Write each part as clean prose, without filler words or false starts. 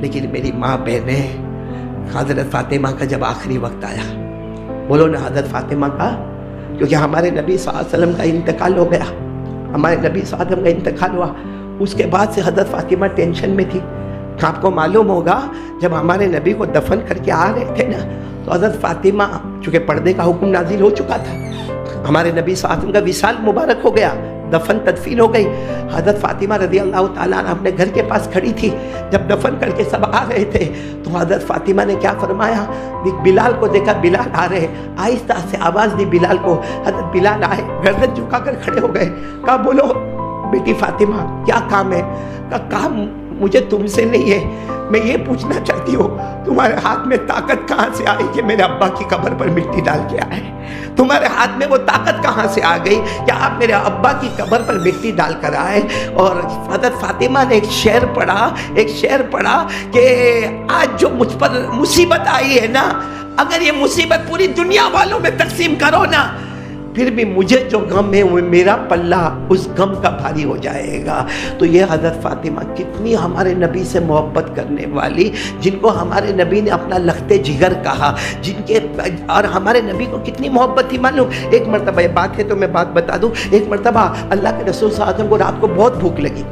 لیکن میری ماں بہنیں، حضرت فاطمہ کا جب آخری وقت آیا، بولو نا حضرت فاطمہ کا، کیونکہ ہمارے نبی صلی اللہ علیہ وسلم کا انتقال ہو گیا، ہمارے نبی صلی اللہ علیہ وسلم کا انتقال ہوا، اس کے بعد سے حضرت فاطمہ ٹینشن میں تھی۔ آپ کو معلوم ہوگا جب ہمارے نبی کو دفن کر کے آ رہے تھے نا، تو حضرت فاطمہ، چونکہ پردے کا حکم نازل ہو چکا تھا، ہمارے نبی صلی اللہ علیہ وسلم کا وصال مبارک ہو گیا، دفن تدفین ہو گئی، حضرت فاطمہ رضی اللہ تعالیٰ عنہ اپنے گھر کے پاس کھڑی تھی۔ جب دفن کر کے سب آ رہے تھے تو حضرت فاطمہ نے کیا فرمایا، بلال کو دیکھا، بلال آ رہے، آہستہ سے آواز دی بلال کو، حضرت بلال آئے، گردن جھکا کر کھڑے ہو گئے، کہا بولو بیٹی فاطمہ کیا کام ہے؟ کہا کام مجھے تم سے نہیں ہے، میں یہ پوچھنا چاہتی ہوں تمہارے ہاتھ میں طاقت کہاں سے آئی کہ میرے ابا کی قبر پر مٹی ڈال کے آئے؟ تمہارے ہاتھ میں وہ طاقت کہاں سے آ گئی کہ آپ میرے ابا کی قبر پر مٹی ڈال کر آئے؟ اور حضرت فاطمہ نے ایک شعر پڑھا کہ آج جو مجھ پر مصیبت آئی ہے نا، اگر یہ مصیبت پوری دنیا والوں میں تقسیم کرو نا، پھر بھی مجھے جو غم ہے وہ میرا پلہ اس غم کا بھاری ہو جائے گا۔ تو یہ حضرت فاطمہ کتنی ہمارے نبی سے محبت کرنے والی، جن کو ہمارے نبی نے اپنا لختے جگر کہا، جن کے اور ہمارے نبی کو کتنی محبت تھی معلوم۔ ایک مرتبہ، یہ بات ہے تو میں بات بتا دوں، ایک مرتبہ اللہ کے رسول صلی اللہ علیہ وسلم کو رات کو بہت بھوک لگی،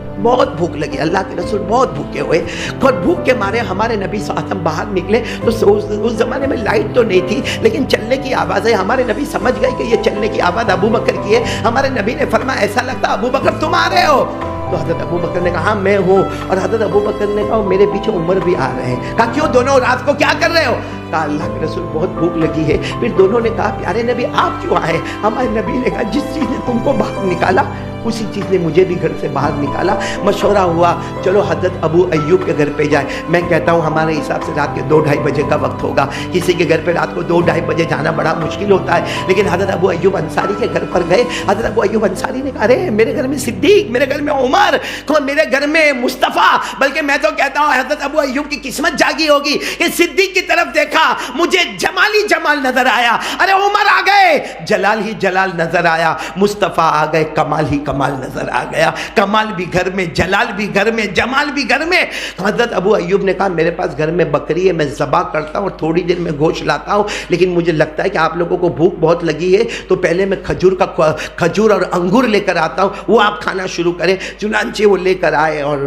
اللہ کے رسول بہت بھوکے ہوئے، اور بھوک کے مارے ہمارے نبی صلی اللہ علیہ وسلم باہر نکلے تو اس زمانے میں لائٹ تو نہیں تھی لیکن چلنے کی آواز ہے، ہمارے نبی سمجھ گئے کہ یہ چلنے کی آواز ابو بکر کی ہے۔ ہمارے نبی نے فرمایا ایسا لگتا ابو بکر تم آ رہے ہو؟ تو حضرت ابو بکر نے کہا ہاں میں ہوں، اور حضرت ابو بکر نے کہا میرے پیچھے عمر بھی آ رہے ہیں۔ کہا کیوں دونوں رات کو کیا کر رہے ہو؟ کہا اللہ کے رسول بہت بھوک لگی ہے۔ پھر دونوں نے کہا پیارے نبی آپ کیوں آئے؟ ہمارے نبی نے کہا جس چیز نے تم کو باہر نکالا اسی چیز نے مجھے بھی گھر سے باہر نکالا۔ مشورہ ہوا چلو حضرت ابو ایوب کے گھر پہ جائے۔ میں کہتا ہوں ہمارے حساب سے رات کے 2-2:30 بجے کا وقت ہوگا، کسی کے گھر پہ رات کو 2-2:30 بجے جانا بڑا مشکل ہوتا ہے، لیکن حضرت ابو ایوب انصاری کے گھر پر گئے۔ حضرت ابو ایوب انصاری نے کہا ارے میرے گھر میں صدیق، میرے گھر میں عمر، میرے گھر میں مصطفیٰ، بلکہ میں تو کہتا ہوں حضرت ابو ایوب کی قسمت جاگی ہوگی کہ صدیق کی طرف دیکھا مجھے جمال ہی جمال نظر آیا، ارے عمر آ گئے جلال ہی جلال نظر آیا، مصطفیٰ آ گئے کمال ہی کمال نظر آ گیا، کمال بھی گھر میں، جلال بھی گھر میں، جمال بھی گھر میں۔ حضرت ابو ایوب نے کہا میرے پاس گھر میں بکری ہے، میں ذبح کرتا ہوں اور تھوڑی دیر میں گوشت لاتا ہوں، لیکن مجھے لگتا ہے کہ آپ لوگوں کو بھوک بہت لگی ہے تو پہلے میں کھجور اور انگور لے کر آتا ہوں، وہ آپ کھانا شروع کریں۔ چنانچہ وہ لے کر آئے، اور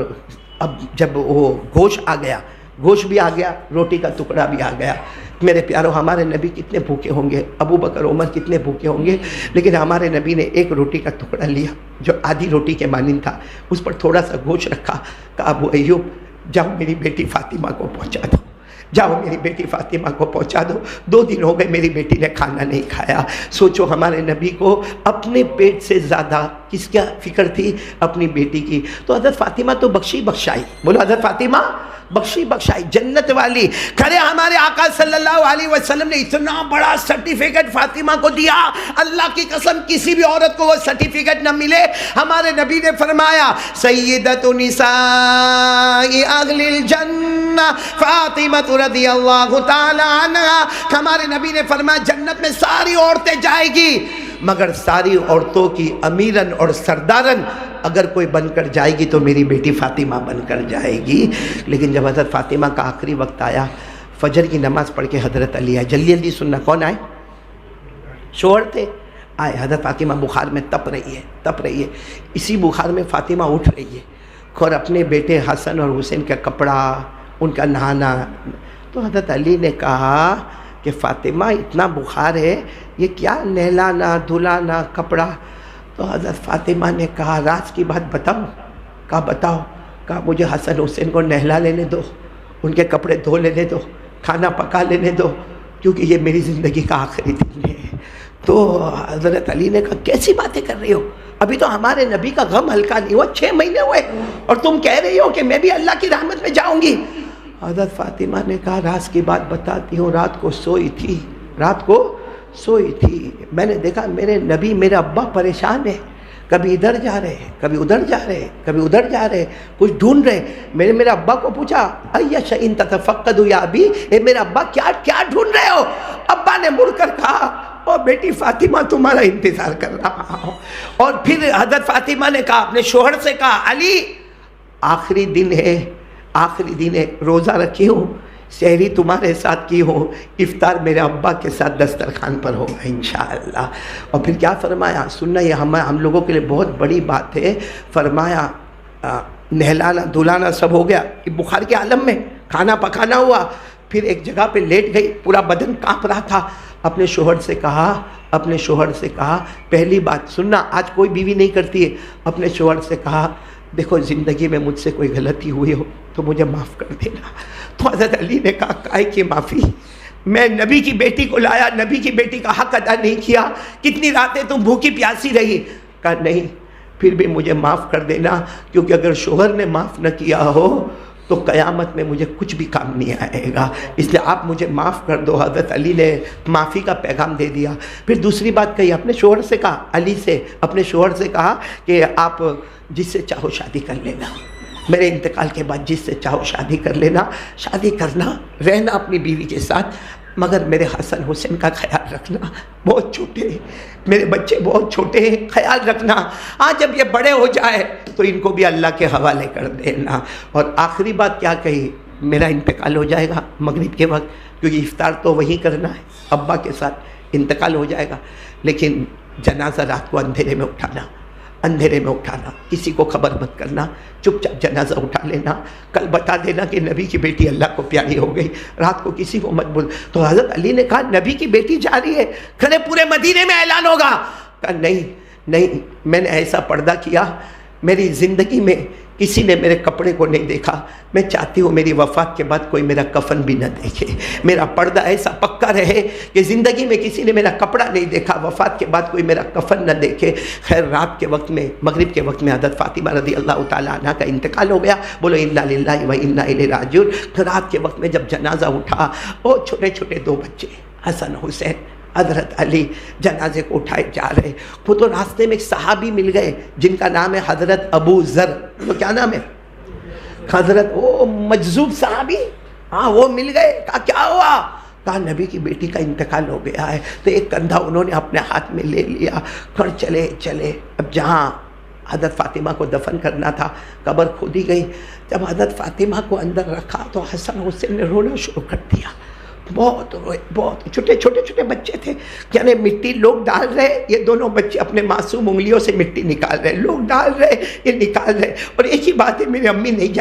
اب جب وہ گوشت آ گیا، گوشت بھی آ گیا، روٹی کا ٹکڑا بھی آ گیا۔ میرے پیارو ہمارے نبی کتنے بھوکے ہوں گے، ابو بکر عمر کتنے بھوکے ہوں گے، لیکن ہمارے نبی نے ایک روٹی کا ٹکڑا لیا جو آدھی روٹی کے مانند تھا، اس پر تھوڑا سا گوشت رکھا، کہا ابو ایوب جاؤ میری بیٹی فاطمہ کو پہنچا دو، جاؤ میری بیٹی فاطمہ کو پہنچا دو، 2 دن ہو گئے میری بیٹی نے کھانا نہیں کھایا۔ سوچو ہمارے نبی کو اپنے پیٹ سے زیادہ کس کیا فکر تھی؟ اپنی بیٹی کی۔ تو حضرت فاطمہ تو بخشی بخشائی، بولو حضرت فاطمہ بخشی بخشائی، جنت والی۔ کھڑے ہمارے آقا صلی اللہ علیہ وسلم نے اتنا بڑا سرٹیفکیٹ فاطمہ کو دیا، اللہ کی قسم کسی بھی عورت کو وہ سرٹیفکیٹ نہ ملے۔ ہمارے نبی نے فرمایا سیدۃ نساء اہل الجنہ فاطمہ رضی اللہ تعالی عنہا۔ ہمارے نبی نے فرمایا جنت میں ساری عورتیں جائے گی، مگر ساری عورتوں کی امیرن اور سردارن اگر کوئی بن کر جائے گی تو میری بیٹی فاطمہ بن کر جائے گی۔ لیکن جب حضرت فاطمہ کا آخری وقت آیا، فجر کی نماز پڑھ کے حضرت علی آئے، جلدی جلدی سننا، کون آئے؟ شوہر تھے، آئے۔ حضرت فاطمہ بخار میں تپ رہی ہے، اسی بخار میں فاطمہ اٹھ رہی ہے اور اپنے بیٹے حسن اور حسین کا کپڑا، ان کا نہانا، تو حضرت علی نے کہا کہ فاطمہ اتنا بخار ہے، یہ کیا نہلانا دھلانا کپڑا؟ تو حضرت فاطمہ نے کہا راز کی بات بتاؤں؟ کہا بتاؤ۔ کہا مجھے حسن حسین کو نہلا لینے دو، ان کے کپڑے دھو لینے دو، کھانا پکا لینے دو، کیونکہ یہ میری زندگی کا آخری دن ہے۔ تو حضرت علی نے کہا کیسی باتیں کر رہی ہو، ابھی تو ہمارے نبی کا غم ہلکا نہیں ہوا، 6 مہینے ہوئے اور تم کہہ رہی ہو کہ میں بھی اللہ کی رحمت میں جاؤں گی۔ حضرت فاطمہ نے کہا راز کی بات بتاتی ہوں، رات کو سوئی تھی، میں نے دیکھا میرے نبی، میرے ابا پریشان ہے، کبھی ادھر جا رہے ہیں، کبھی ادھر جا رہے ہیں، کبھی ادھر جا رہے ہیں، کچھ ڈھونڈ رہے۔ میں نے میرے ابا کو پوچھا اَيَّ شَيْءٍ تَتَفَقَّدُ يَا أَبِي، اے میرے ابا کیا ڈھونڈ رہے ہو؟ ابا نے مڑ کر کہا اور بیٹی فاطمہ تمہارا انتظار کر رہا ہوں۔ اور پھر حضرت فاطمہ نے کہا، اپنے شوہر سے کہا علی آخری دن ہے، آخری دن ہے، روزہ رکھی ہوں، سحری تمہارے ساتھ کی ہوں، افطار میرے ابا کے ساتھ دسترخوان پر ہوگا انشاءاللہ۔ اور پھر کیا فرمایا، سننا یہ ہم لوگوں کے لیے بہت بڑی بات ہے، فرمایا نہلانا دھلانا سب ہو گیا، بخار کے عالم میں کھانا پکانا ہوا، پھر ایک جگہ پہ لیٹ گئی، پورا بدن کانپ رہا تھا، اپنے شوہر سے کہا پہلی بات سننا، آج کوئی بیوی نہیں کرتی ہے، اپنے شوہر سے کہا دیکھو زندگی میں مجھ سے کوئی غلطی ہوئی ہو تو مجھے معاف کر دینا۔ تو حضرت علی نے کہا کائے کی معافی، میں نبی کی بیٹی کو لایا، نبی کی بیٹی کا حق ادا نہیں کیا، کتنی راتیں تم بھوکی پیاسی رہی، کہا نہیں پھر بھی مجھے معاف کر دینا، کیونکہ اگر شوہر نے معاف نہ کیا ہو تو قیامت میں مجھے کچھ بھی کام نہیں آئے گا، اس لیے آپ مجھے معاف کر دو۔ حضرت علی نے معافی کا پیغام دے دیا۔ پھر دوسری بات کہی، اپنے شوہر سے کہا، علی سے اپنے شوہر سے کہا کہ آپ جس سے چاہو شادی کر لینا، میرے انتقال کے بعد جس سے چاہو شادی کر لینا، شادی کرنا، رہنا اپنی بیوی کے ساتھ، مگر میرے حسن حسین کا خیال رکھنا، بہت چھوٹے ہیں میرے بچے، بہت چھوٹے ہیں، خیال رکھنا، جب یہ بڑے ہو جائے تو ان کو بھی اللہ کے حوالے کر دینا۔ اور آخری بات کیا کہی، میرا انتقال ہو جائے گا مغرب کے وقت، کیونکہ افطار تو وہی کرنا ہے، ابا کے ساتھ انتقال ہو جائے گا، لیکن جنازہ رات کو اندھیرے میں اٹھانا، کسی کو خبر مت کرنا، چپ چاپ جنازہ اٹھا لینا، کل بتا دینا کہ نبی کی بیٹی اللہ کو پیاری ہو گئی، رات کو کسی کو مت بول۔ تو حضرت علی نے کہا نبی کی بیٹی جا رہی ہے، کھڑے پورے مدینے میں اعلان ہوگا، کہا نہیں، میں نے ایسا پردہ کیا، میری زندگی میں کسی نے میرے کپڑے کو نہیں دیکھا، میں چاہتی ہوں میری وفات کے بعد کوئی میرا کفن بھی نہ دیکھے، میرا پردہ ایسا پکا رہے کہ زندگی میں کسی نے میرا کپڑا نہیں دیکھا، وفات کے بعد کوئی میرا کفن نہ دیکھے۔ خیر رات کے وقت میں، مغرب کے وقت میں حضرت فاطمہ رضی اللہ تعالیٰ عنہ کا انتقال ہو گیا، بولو انا للہ و انا الیہ راجعون۔ رات کے وقت میں جب جنازہ اٹھا، وہ چھوٹے چھوٹے دو بچے حسن حسین، حضرت علی جنازے کو اٹھائے جا رہے، وہ تو راستے میں ایک صحابی مل گئے جن کا نام ہے حضرت ابو ذر، وہ کیا نام ہے، حضرت وہ مجذوب صحابی، وہ مل گئے، کہا کیا ہوا، کہا نبی کی بیٹی کا انتقال ہو گیا ہے۔ تو ایک کندھا انہوں نے اپنے ہاتھ میں لے لیا، پھر چلے اب جہاں حضرت فاطمہ کو دفن کرنا تھا، قبر کھودی گئی، جب حضرت فاطمہ کو اندر رکھا تو حسن حسین نے رونا شروع کر دیا، بہت روئے، بہت چھوٹے بچے تھے، یعنی مٹی لوگ ڈال رہے، یہ دونوں بچے اپنے معصوم انگلیوں سے مٹی نکال رہے، لوگ ڈال رہے، یہ نکال رہے، اور ایک ہی بات ہے میری امی نہیں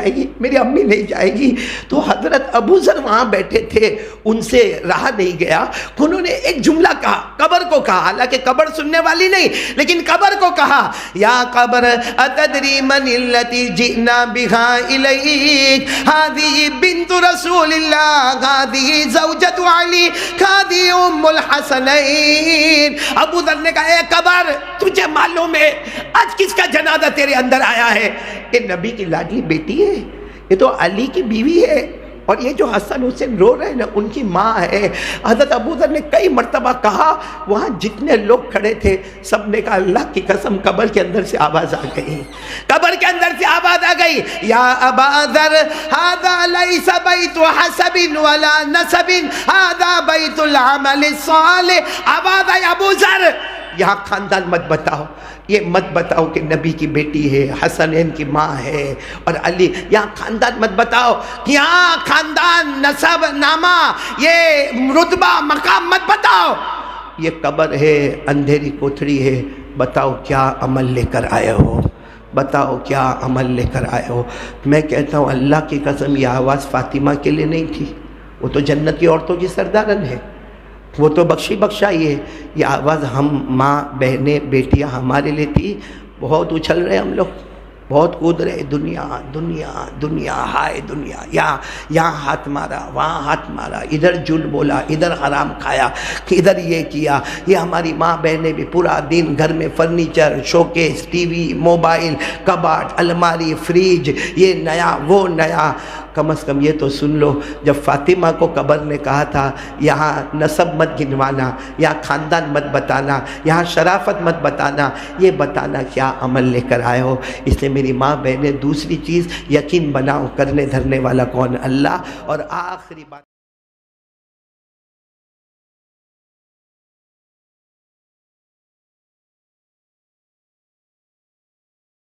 جائے گی۔ تو حضرت ابو ذر وہاں بیٹھے تھے، ان سے رہا نہیں گیا، انہوں نے ایک جملہ کہا، قبر کو کہا، حالانکہ قبر سننے والی نہیں لیکن قبر کو کہا، یا قبر اتدری من التی جئنا بہا الیک، ہذہ بنت رسول اللہ، ہذہ زوجت علی، ہذہ ام الحسنین۔ ابو ذر نے کہا اے قبر تجھے معلوم ہے آج کس کا جنازہ تیرے اندر آیا ہے، یہ نبی کی لاڈلی بیٹی ہے، یہ تو علی کی بیوی ہے، اور یہ جو حسن حسین رو رہے ہیں نا ان کی ماں ہے۔ حضرت ابو ذر نے کئی مرتبہ کہا، وہاں جتنے لوگ کھڑے تھے سب نے کہا اللہ کی قسم، قبر کے اندر سے آواز آ گئی، یا ابا ذر ھذا لیس بیت حسب ولا نسب، ھذا بیت العمل الصالح۔ آواز آئی ابو ذر یہاں خاندان مت بتاؤ، یہ مت بتاؤ کہ نبی کی بیٹی ہے، حسنین کی ماں ہے اور علی، یہاں خاندان مت بتاؤ، یہاں خاندان نسب نامہ یہ رتبہ مقام مت بتاؤ، یہ قبر ہے، اندھیری کوٹھڑی ہے، بتاؤ کیا عمل لے کر آئے ہو، میں کہتا ہوں اللہ کی قسم یہ آواز فاطمہ کے لیے نہیں تھی، وہ تو جنت کی عورتوں کی سردارن ہے، وہ تو بخشائی ہے، یہ آواز ہم ماں بہنیں بیٹیاں ہمارے لیے تھی۔ بہت اچھل رہے ہم لوگ، بہت کود رہے، دنیا ہائے دنیا، یہاں ہاتھ مارا، وہاں ہاتھ مارا، ادھر جھوٹ بولا، ادھر حرام کھایا، ادھر یہ کیا۔ یہ ہماری ماں بہنیں بھی پورا دن گھر میں فرنیچر، شوکیس، ٹی وی، موبائل، کباٹ، الماری، فریج، یہ نیا وہ نیا۔ کم از کم یہ تو سن لو، جب فاطمہ کو قبر نے کہا تھا یہاں نسب مت گنوانا، یہاں خاندان مت بتانا، یہاں شرافت مت بتانا، یہ بتانا کیا عمل لے کر آئے ہو۔ اس لیے میری ماں بہنیں دوسری چیز یقین بناؤ، کرنے دھرنے والا کون؟ اللہ۔ اور آخری بات